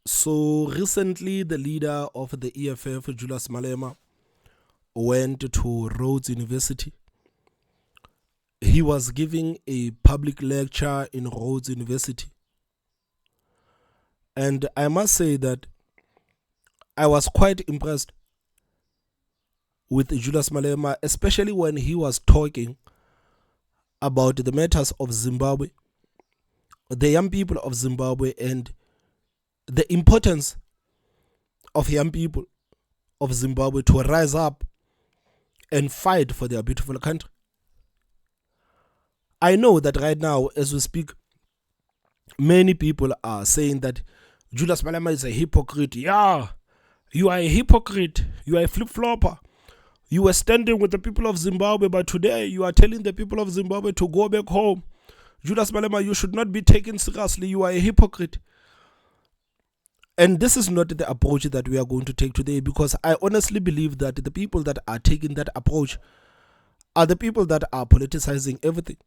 So recently, the leader of the EFF, Julius Malema, went to Rhodes University. He was giving a public lecture in Rhodes University. And I must say that I was quite impressed with Julius Malema, especially when he was talking about the matters of Zimbabwe, the young people of Zimbabwe, and the importance of young people of Zimbabwe to rise up and fight for their beautiful country. I know that right now, as we speak, many people are saying that Julius Malema is a hypocrite. Yeah, you are a hypocrite. You are a flip-flopper. You were standing with the people of Zimbabwe, but today you are telling the people of Zimbabwe to go back home. Julius Malema, you should not be taken seriously. You are a hypocrite. And this is not the approach that we are going to take today, because I honestly believe that the people that are taking that approach are the people that are politicizing everything.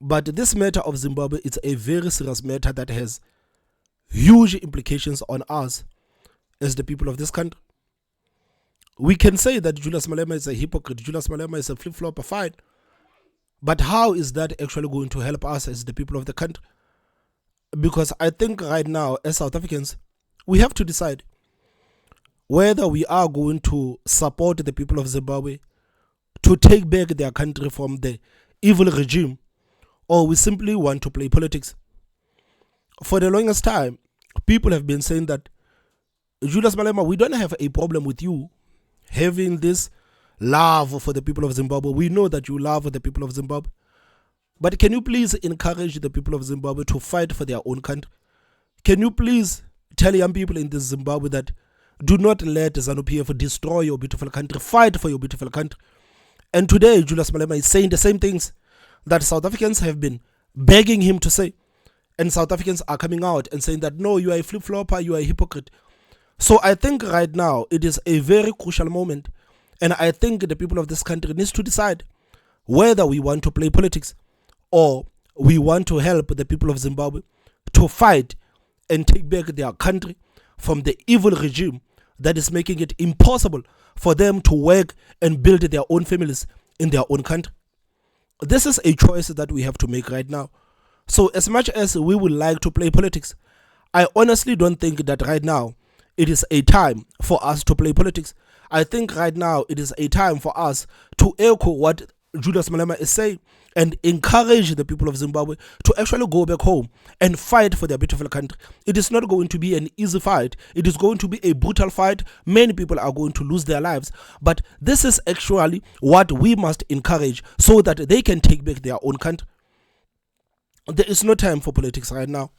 But this matter of Zimbabwe is a very serious matter that has huge implications on us as the people of this country. We can say that Julius Malema is a hypocrite, Julius Malema is a flip-flopper, fine. But how is that actually going to help us as the people of the country? Because I think right now, as South Africans, we have to decide whether we are going to support the people of Zimbabwe to take back their country from the evil regime, or we simply want to play politics. For the longest time, people have been saying that, Julius Malema, we don't have a problem with you having this love for the people of Zimbabwe. We know that you love the people of Zimbabwe. But can you please encourage the people of Zimbabwe to fight for their own country? Can you please tell young people in this Zimbabwe that do not let ZANU-PF destroy your beautiful country, fight for your beautiful country? And today, Julius Malema is saying the same things that South Africans have been begging him to say. And South Africans are coming out and saying that, no, you are a flip-flopper, you are a hypocrite. So I think right now it is a very crucial moment. And I think the people of this country needs to decide whether we want to play politics or we want to help the people of Zimbabwe to fight and take back their country from the evil regime that is making it impossible for them to work and build their own families in their own country. This is a choice that we have to make right now. So as much as we would like to play politics, I honestly don't think that right now it is a time for us to play politics. I think right now it is a time for us to echo what Julius Malema is saying and encourage the people of Zimbabwe to actually go back home and fight for their beautiful country. It is not going to be an easy fight. It is going to be a brutal fight. Many people are going to lose their lives. But this is actually what we must encourage so that they can take back their own country. There is no time for politics right now.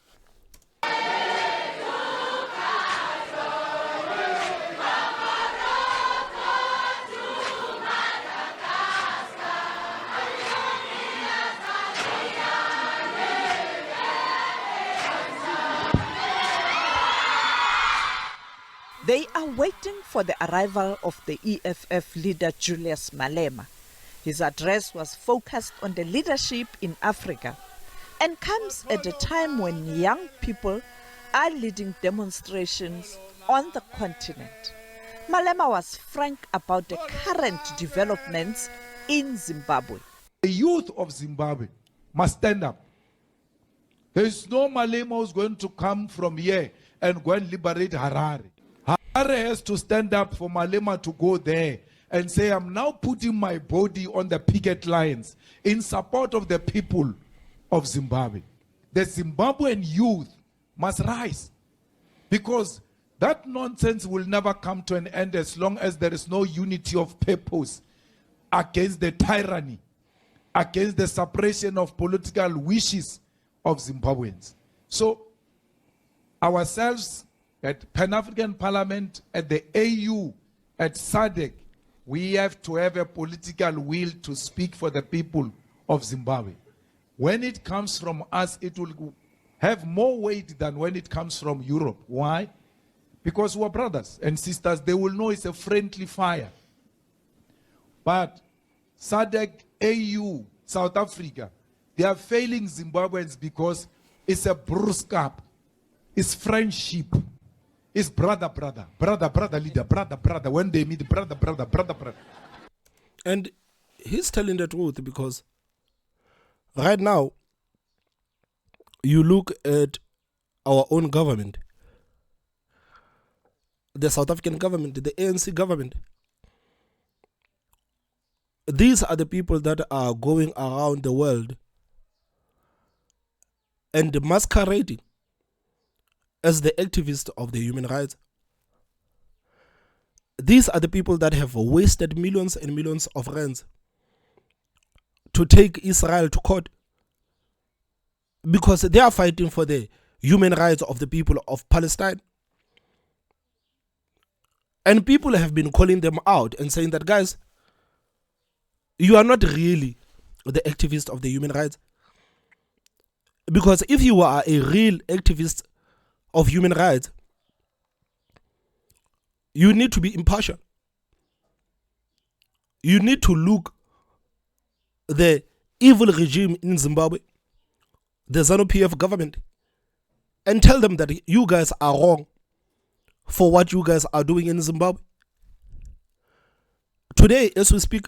They are waiting for the arrival of the EFF leader Julius Malema. His address was focused on the leadership in Africa and comes at a time when young people are leading demonstrations on the continent. Malema was frank about the current developments in Zimbabwe. The youth of Zimbabwe must stand up. There is no Malema who's going to come from here and go and liberate Harare. Harare has to stand up for Malema to go there and say, I'm now putting my body on the picket lines in support of the people of Zimbabwe. The Zimbabwean youth must rise, because that nonsense will never come to an end as long as there is no unity of purpose against the tyranny, against the suppression of political wishes of Zimbabweans. So ourselves at Pan-African Parliament, at the AU, at SADC, we have to have a political will to speak for the people of Zimbabwe. When it comes from us, it will have more weight than when it comes from Europe. Why? Because we're brothers and sisters. They will know it's a friendly fire. But SADC, AU, South Africa, they are failing Zimbabweans because it's a bruise up. It's friendship. It's brother, leader, brother. When they meet, brother. And he's telling the truth, because right now, you look at our own government, the South African government, the ANC government. These are the people that are going around the world and masquerading as the activists of the human rights. These are the people that have wasted millions and millions of rands to take Israel to court, because they are fighting for the human rights of the people of Palestine. And people have been calling them out and saying that, guys, you are not really the activist of the human rights. Because if you are a real activist of human rights, you need to be impartial. You need to look the evil regime in Zimbabwe, the ZANU-PF government, and tell them that you guys are wrong for what you guys are doing in Zimbabwe. Today, as we speak,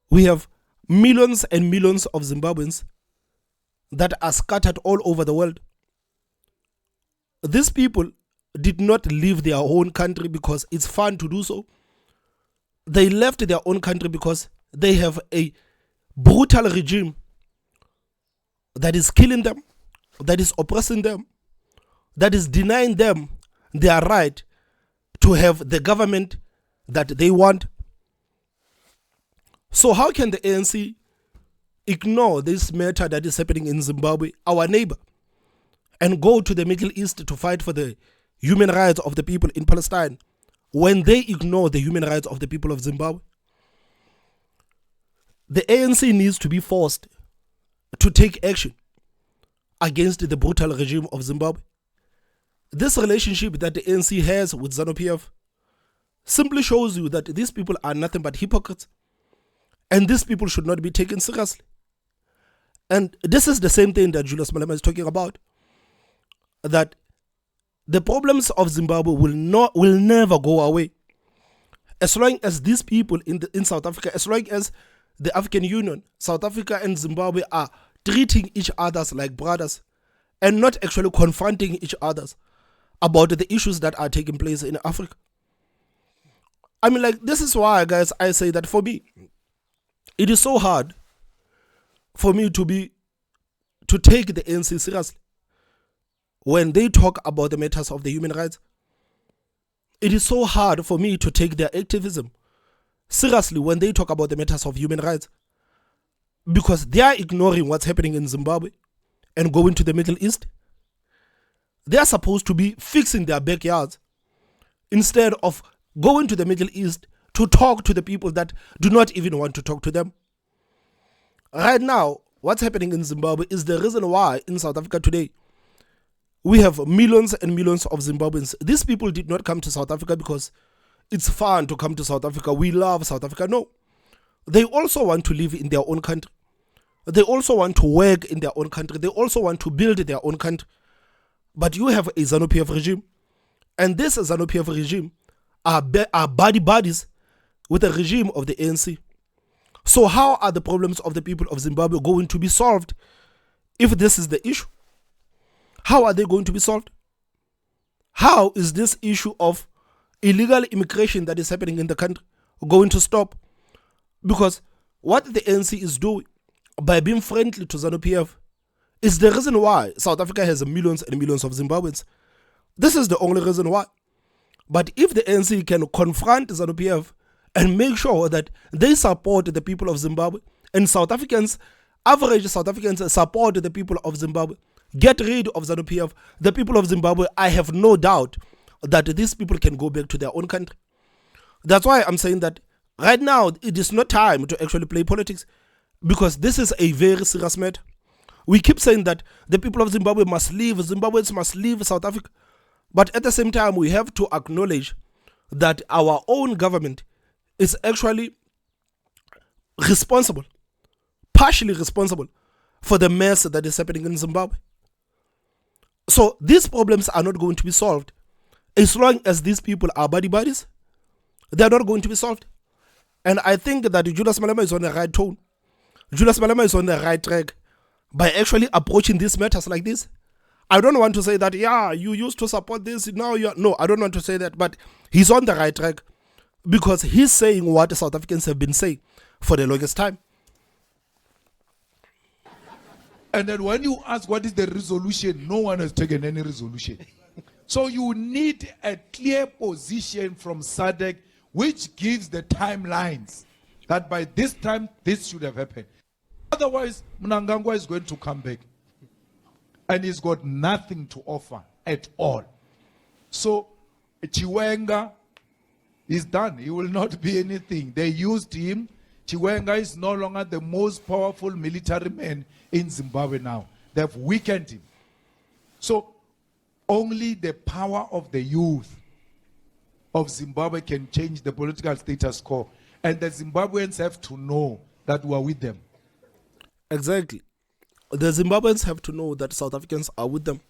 we have millions and millions of Zimbabweans that are scattered all over the world. These people did not leave their own country because it's fun to do so. They left their own country because they have a brutal regime that is killing them, that is oppressing them, that is denying them their right to have the government that they want. So how can the ANC ignore this matter that is happening in Zimbabwe, our neighbor, and go to the Middle East to fight for the human rights of the people in Palestine, when they ignore the human rights of the people of Zimbabwe? The ANC needs to be forced to take action against the brutal regime of Zimbabwe. This relationship that the ANC has with ZANU-PF simply shows you that these people are nothing but hypocrites, and these people should not be taken seriously. And this is the same thing that Julius Malema is talking about, that the problems of Zimbabwe will never go away as long as these people in South Africa, as long as the African Union, South Africa and Zimbabwe are treating each other like brothers and not actually confronting each other about the issues that are taking place in Africa. I mean, like, this is why, guys, I say that for me, it is so hard for me to take the ANC seriously when they talk about the matters of the human rights. It is so hard for me to take their activism seriously when they talk about the matters of human rights, because they are ignoring what's happening in Zimbabwe and going to the Middle East. They are supposed to be fixing their backyards instead of going to the Middle East to talk to the people that do not even want to talk to them. Right now, what's happening in Zimbabwe is the reason why in South Africa today we have millions and millions of Zimbabweans. These people did not come to South Africa because it's fun to come to South Africa. We love South Africa. No. They also want to live in their own country. They also want to work in their own country. They also want to build their own country. But you have a ZANU-PF regime, and this ZANU-PF regime are buddies with the regime of the ANC. So how are the problems of the people of Zimbabwe going to be solved if this is the issue? How are they going to be solved? How is this issue of illegal immigration that is happening in the country going to stop? Because what the ANC is doing by being friendly to ZANU-PF is the reason why South Africa has millions and millions of Zimbabweans. This is the only reason why. But if the ANC can confront ZANU-PF and make sure that they support the people of Zimbabwe, and South Africans, average South Africans support the people of Zimbabwe, get rid of ZANU-PF, the people of Zimbabwe, I have no doubt that these people can go back to their own country. That's why I'm saying that right now it is not time to actually play politics, because this is a very serious matter. We keep saying that the people of Zimbabwe must leave, Zimbabweans must leave South Africa. But at the same time, we have to acknowledge that our own government is actually responsible, partially responsible, for the mess that is happening in Zimbabwe. So these problems are not going to be solved. As long as these people are buddies, they are not going to be solved. And I think that Julius Malema is on the right tone. Julius Malema is on the right track by actually approaching these matters like this. I don't want to say that, yeah, you used to support this, now you're... No, I don't want to say that, but he's on the right track because he's saying what South Africans have been saying for the longest time. And then when you ask what is the resolution, no one has taken any resolution. So you need a clear position from SADC which gives the timelines that by this time this should have happened. Otherwise, Mnangagwa is going to come back and he's got nothing to offer at all. So Chiwenga is done. He will not be anything. They used him. Chiwenga is no longer the most powerful military man in Zimbabwe now. They've weakened him. So only the power of the youth of Zimbabwe can change the political status quo. And the Zimbabweans have to know that we are with them. Exactly. The Zimbabweans have to know that South Africans are with them.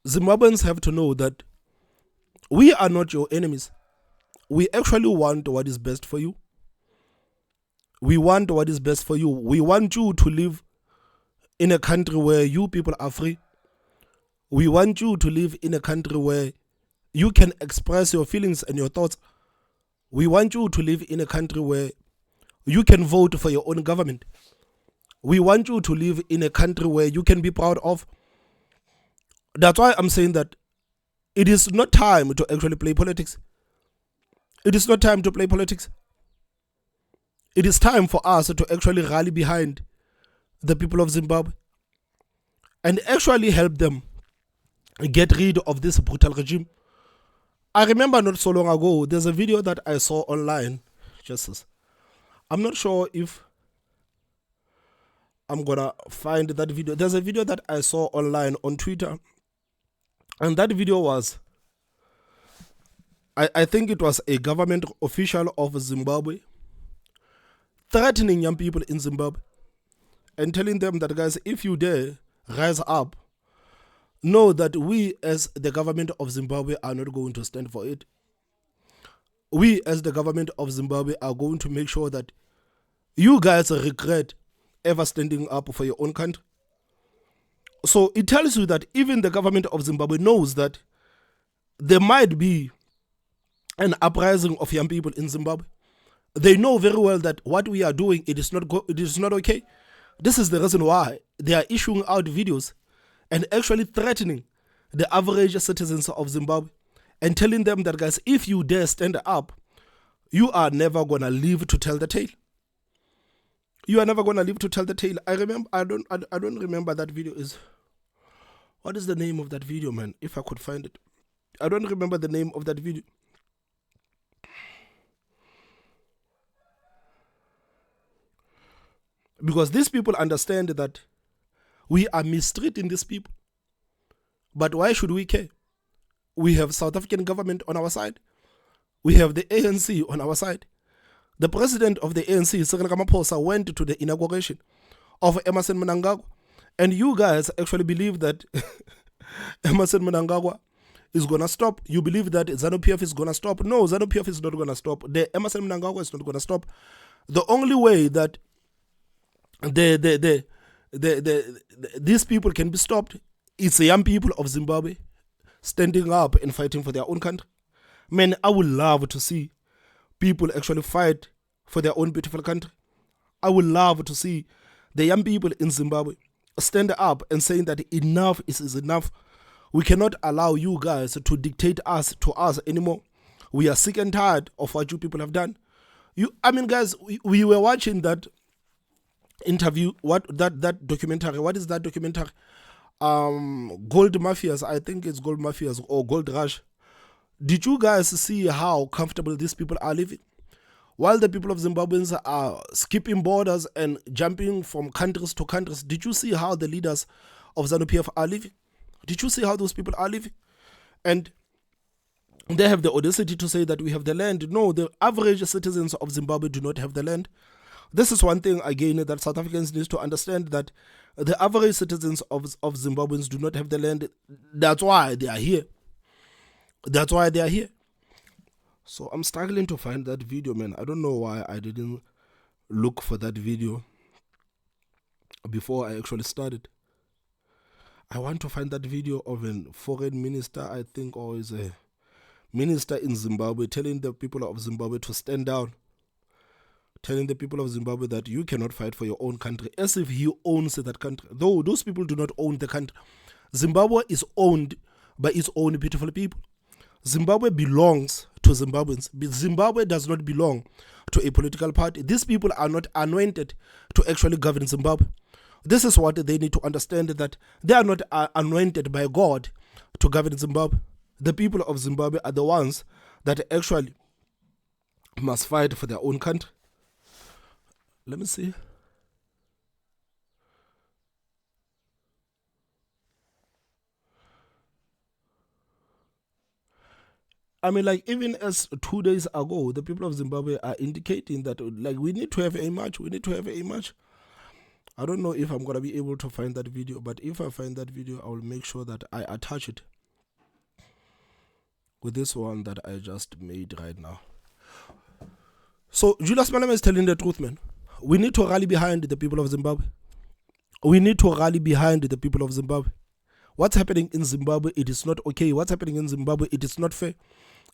Zimbabweans have to know that we are not your enemies. We actually want what is best for you. We want what is best for you. We want you to live in a country where you people are free. We want you to live in a country where you can express your feelings and your thoughts. We want you to live in a country where you can vote for your own government. We want you to live in a country where you can be proud of. That's why I'm saying that it is not time to actually play politics. It is not time to play politics. It is time for us to actually rally behind the people of Zimbabwe and actually help them get rid of this brutal regime. I remember not so long ago, there's a video that I saw online. I'm not sure if I'm gonna find that video. There's a video that I saw online on Twitter, and that video was, I think it was a government official of Zimbabwe threatening young people in Zimbabwe and telling them that, guys, if you dare rise up, know that we as the government of Zimbabwe are not going to stand for it. We as the government of Zimbabwe are going to make sure that you guys regret ever standing up for your own country. So it tells you that even the government of Zimbabwe knows that there might be an uprising of young people in Zimbabwe. They know very well that what we are doing, it is not okay. This is the reason why they are issuing out videos and actually threatening the average citizens of Zimbabwe and telling them that, guys, if you dare stand up, you are never gonna live to tell the tale. You are never gonna live to tell the tale. I don't remember that video is. What is the name of that video, man? If I could find it. I don't remember the name of that video. Because these people understand that we are mistreating these people. But why should we care? We have South African government on our side. We have the ANC on our side. The president of the ANC, Cyril Ramaphosa, went to the inauguration of Emmerson Mnangagwa. And you guys actually believe that Emmerson Mnangagwa is going to stop. You believe that ZANU-PF is going to stop. No, ZANU-PF is not going to stop. The Emmerson Mnangagwa is not going to stop. The only way that these people can be stopped is the young people of Zimbabwe standing up and fighting for their own country. Man, I would love to see people actually fight for their own beautiful country. I would love to see the young people in Zimbabwe stand up and saying that enough is enough. We cannot allow you guys to dictate to us anymore. We are sick and tired of what you people have done. Guys, we were watching that interview, that documentary. What is that documentary? Gold Mafias, I think it's Gold Mafias or Gold Rush. Did you guys see how comfortable these people are living? While the people of Zimbabweans are skipping borders and jumping from countries to countries, did you see how the leaders of ZANU-PF are living? Did you see how those people are living? And they have the audacity to say that we have the land. No, the average citizens of Zimbabwe do not have the land. This is one thing, again, that South Africans need to understand, that the average citizens of Zimbabweans do not have the land. That's why they are here. That's why they are here. So I'm struggling to find that video, man. I don't know why I didn't look for that video before I actually started. I want to find that video of a foreign minister, I think, or is a minister in Zimbabwe, telling the people of Zimbabwe to stand down. Telling the people of Zimbabwe that you cannot fight for your own country, as if he owns that country. Though those people do not own the country. Zimbabwe is owned by its own beautiful people. Zimbabwe belongs to Zimbabweans. But Zimbabwe does not belong to a political party. These people are not anointed to actually govern Zimbabwe. This is what they need to understand, that they are not anointed by God to govern Zimbabwe. The people of Zimbabwe are the ones that actually must fight for their own country. Let me see. I mean, like, even as 2 days ago, the people of Zimbabwe are indicating that, like, we need to have a march. We need to have a march. I don't know if I'm going to be able to find that video, but if I find that video, I will make sure that I attach it with this one that I just made right now. So, Julius Malema is telling the truth, man. We need to rally behind the people of Zimbabwe. We need to rally behind the people of Zimbabwe. What's happening in Zimbabwe, it is not okay. What's happening in Zimbabwe, it is not fair.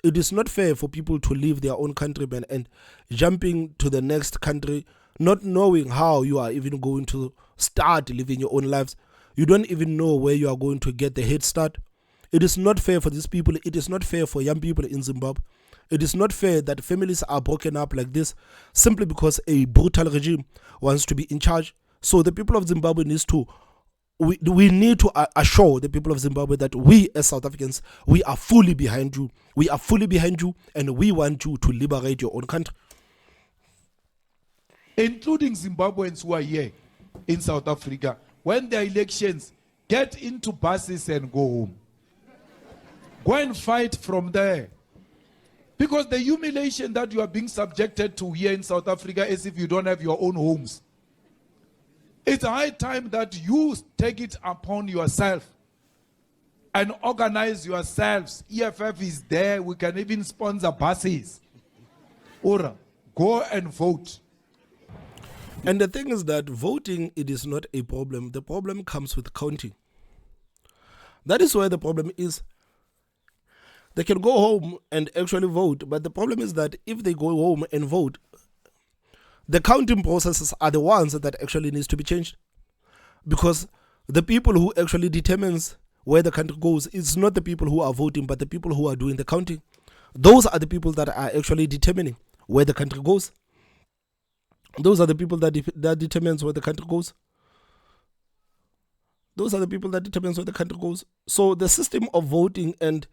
It is not fair for people to leave their own country, man, and jumping to the next country, not knowing how you are even going to start living your own lives. You don't even know where you are going to get the head start. It is not fair for these people. It is not fair for young people in Zimbabwe. It is not fair that families are broken up like this simply because a brutal regime wants to be in charge. So the people of Zimbabwe needs to, we need to assure the people of Zimbabwe that we as South Africans, we are fully behind you. We are fully behind you, and we want you to liberate your own country. Including Zimbabweans who are here in South Africa. When there are elections, get into buses and go home. Go and fight from there. Because the humiliation that you are being subjected to here in South Africa, as if you don't have your own homes. It's high time that you take it upon yourself and organize yourselves. EFF is there. We can even sponsor buses. Ora, go and vote. And the thing is that voting, it is not a problem. The problem comes with counting. That is where the problem is. They can go home and actually vote, but the problem is that if they go home and vote, the counting processes are the ones that actually needs to be changed. Because the people who actually determines where the country goes is not the people who are voting, but the people who are doing the counting. Those are the people that are actually determining where the country goes. Those are the people that determines where the country goes. Those are the people that determines where the country goes. So the system of voting and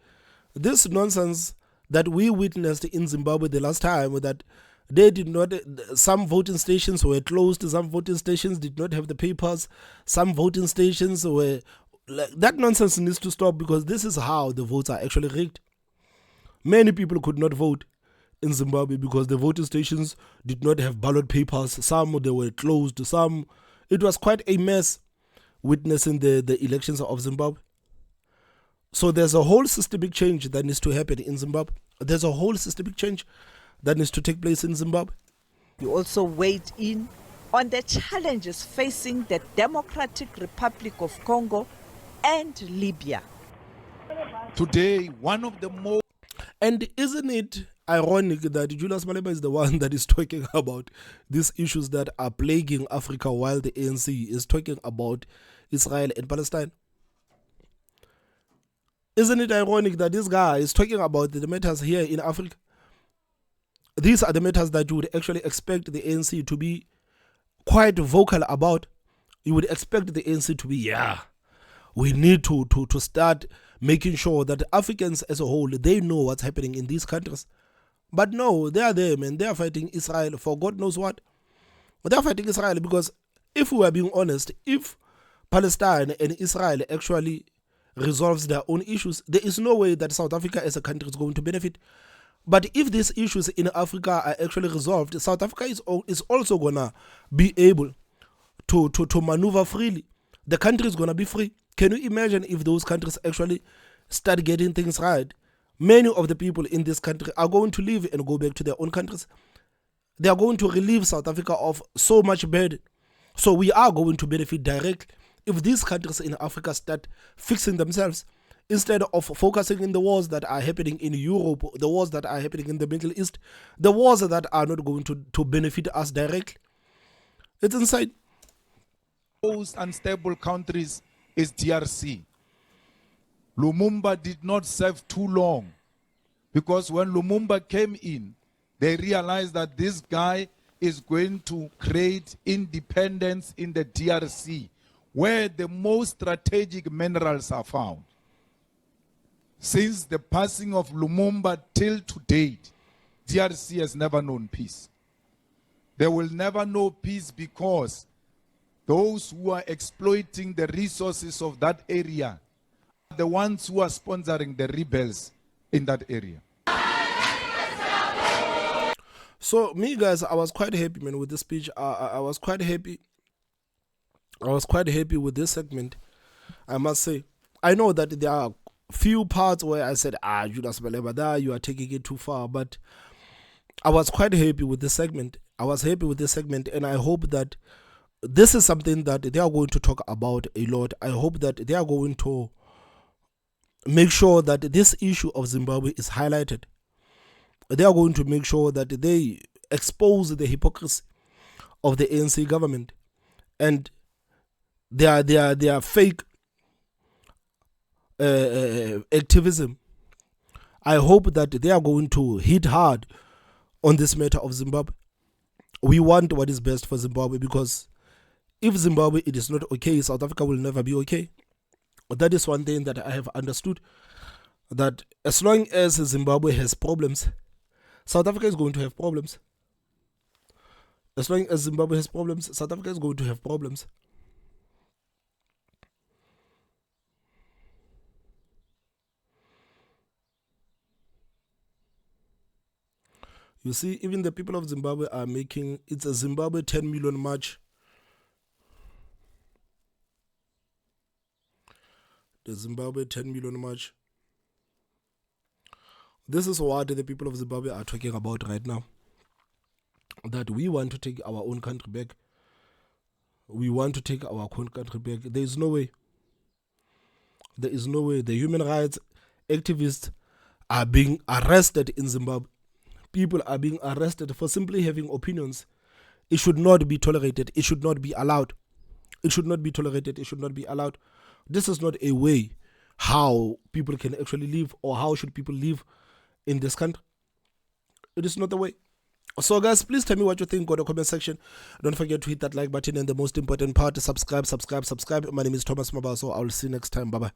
this nonsense that we witnessed in Zimbabwe the last time, that they did not, some voting stations were closed, some voting stations did not have the papers, some voting stations were, that nonsense needs to stop, because this is how the votes are actually rigged. Many people could not vote in Zimbabwe because the voting stations did not have ballot papers. Some they were closed, some, it was quite a mess witnessing the elections of Zimbabwe. So there's a whole systemic change that needs to happen in Zimbabwe. There's a whole systemic change that needs to take place in Zimbabwe. You also weighed in on the challenges facing the Democratic Republic of Congo and Libya. Today, one of the most... And isn't it ironic that Julius Malema is the one that is talking about these issues that are plaguing Africa, while the ANC is talking about Israel and Palestine? Isn't it ironic that this guy is talking about the matters here in Africa? These are the matters that you would actually expect the ANC to be quite vocal about. You would expect the ANC to be, we need to start making sure that Africans as a whole, they know what's happening in these countries. But no, they are there, man. They are fighting Israel for God knows what. But they are fighting Israel because, if we are being honest, if Palestine and Israel actually resolves their own issues, there is no way that South Africa as a country is going to benefit. But if these issues in Africa are actually resolved, South Africa is also gonna be able to maneuver freely. The country is gonna be free. Can you imagine if those countries actually start getting things right? Many of the people in this country are going to leave and go back to their own countries. They are going to relieve South Africa of so much burden. So we are going to benefit directly if these countries in Africa start fixing themselves, instead of focusing in the wars that are happening in Europe, the wars that are happening in the Middle East, the wars that are not going to benefit us directly. It's insane. Most unstable countries is DRC. Lumumba did not serve too long, because when Lumumba came in, they realized that this guy is going to create independence in the DRC, where the most strategic minerals are found. Since the passing of Lumumba till to date, DRC has never known peace. They will never know peace because those who are exploiting the resources of that area are the ones who are sponsoring the rebels in that area. So me, guys, I was quite happy, man, with this speech. I was quite happy. I was quite happy with this segment, I must say. I know that there are few parts where I said, Julius Malema, you are taking it too far, but I was quite happy with this segment. I was happy with this segment, and I hope that this is something that they are going to talk about a lot. I hope that they are going to make sure that this issue of Zimbabwe is highlighted. They are going to make sure that they expose the hypocrisy of the ANC government and their fake activism. I hope that they are going to hit hard on this matter of Zimbabwe. We want what is best for Zimbabwe, because if Zimbabwe it is not okay, South Africa will never be okay. That is one thing that I have understood, that as long as Zimbabwe has problems, South Africa is going to have problems. As long as Zimbabwe has problems, South Africa is going to have problems. You see, even the people of Zimbabwe are making, it's a Zimbabwe 10 million march. The Zimbabwe 10 million march. This is what the people of Zimbabwe are talking about right now. That we want to take our own country back. We want to take our own country back. There is no way. There is no way. The human rights activists are being arrested in Zimbabwe. People are being arrested for simply having opinions. It should not be tolerated. It should not be allowed. It should not be tolerated. It should not be allowed. This is not a way how people can actually live, or how should people live in this country. It is not the way. So guys, please tell me what you think on the comment section. Don't forget to hit that like button, and the most important part is subscribe. My name is Thomas Mabaso. I will see you next time. Bye bye.